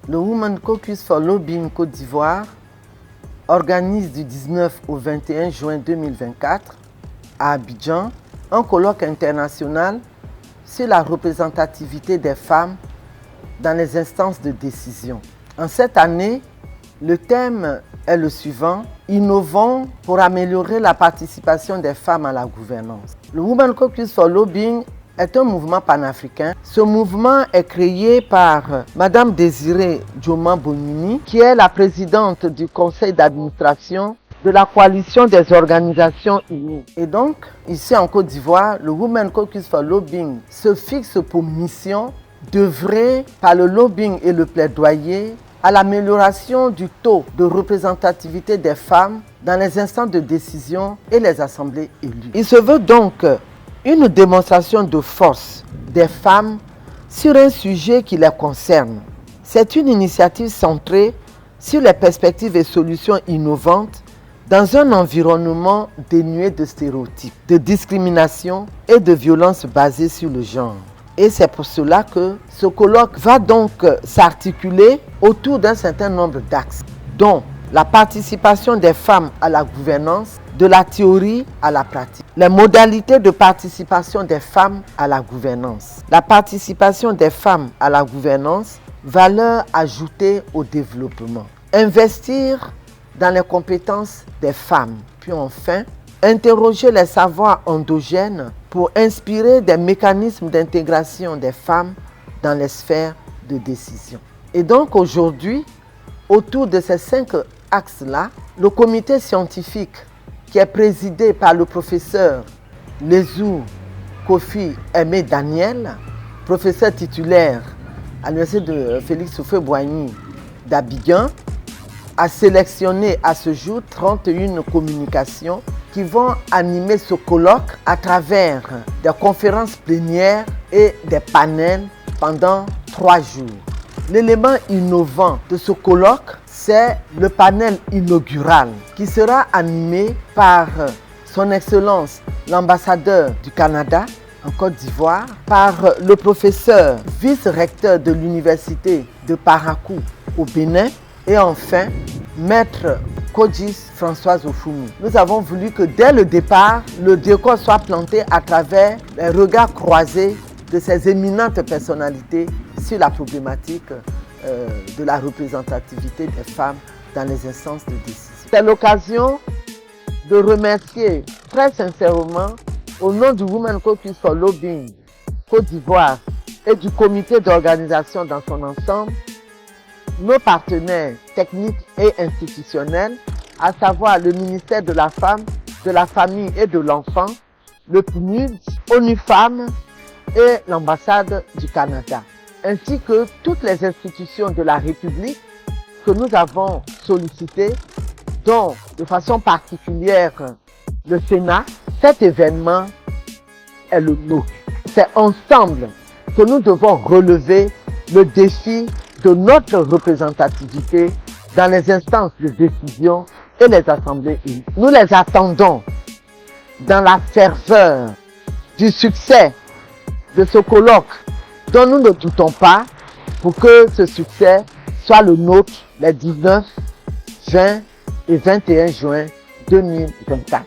Le Women Caucus for Lobbying Côte d'Ivoire organise du 19 au 21 juin 2024 à Abidjan un colloque international sur la représentativité des femmes dans les instances de décision. En cette année, le thème est le suivant: innovons pour améliorer la participation des femmes à la gouvernance. Le Women Caucus for Lobbying est un mouvement panafricain. Ce mouvement est créé par Madame Désirée Djoma Bonini, qui est la présidente du conseil d'administration de la coalition des organisations unies. Et donc, ici en Côte d'Ivoire, le Women Caucus for Lobbying se fixe pour mission d'œuvrer par le lobbying et le plaidoyer à l'amélioration du taux de représentativité des femmes dans les instances de décision et les assemblées élues. Il se veut donc une démonstration de force des femmes sur un sujet qui les concerne. C'est une initiative centrée sur les perspectives et solutions innovantes dans un environnement dénué de stéréotypes, de discrimination et de violences basées sur le genre. Et c'est pour cela que ce colloque va donc s'articuler autour d'un certain nombre d'axes, dont la participation des femmes à la gouvernance, de la théorie à la pratique. Les modalités de participation des femmes à la gouvernance. La participation des femmes à la gouvernance, valeur ajoutée au développement. Investir dans les compétences des femmes. Puis enfin, interroger les savoirs endogènes pour inspirer des mécanismes d'intégration des femmes dans les sphères de décision. Et donc aujourd'hui, autour de ces 5 axes-là, le comité scientifique qui est présidé par le professeur Lezou Kofi Aimé Daniel, professeur titulaire à l'université de Félix Houphouët-Boigny d'Abidjan, a sélectionné à ce jour 31 communications qui vont animer ce colloque à travers des conférences plénières et des panels pendant 3 jours. L'élément innovant de ce colloque, c'est le panel inaugural qui sera animé par son Excellence l'ambassadeur du Canada en Côte d'Ivoire, par le professeur vice-recteur de l'université de Parakou au Bénin et enfin Maître Kodjis Françoise Ofoumou. Nous avons voulu que dès le départ, le décor soit planté à travers les regards croisés de ces éminentes personnalités sur la problématique de la représentativité des femmes dans les instances de décision. C'est l'occasion de remercier très sincèrement, au nom du Women Caucus for Lobbying Côte d'Ivoire et du comité d'organisation dans son ensemble, nos partenaires techniques et institutionnels, à savoir le ministère de la Femme, de la Famille et de l'Enfant, le PNUD, ONU Femmes et l'ambassade du Canada, ainsi que toutes les institutions de la République que nous avons sollicitées, dont de façon particulière le Sénat. Cet événement est le nôtre. C'est ensemble que nous devons relever le défi de notre représentativité dans les instances de décision et les assemblées unies. Nous les attendons dans la ferveur du succès de ce colloque dont nous ne doutons pas, pour que ce succès soit le nôtre les 19, 20 et 21 juin 2024.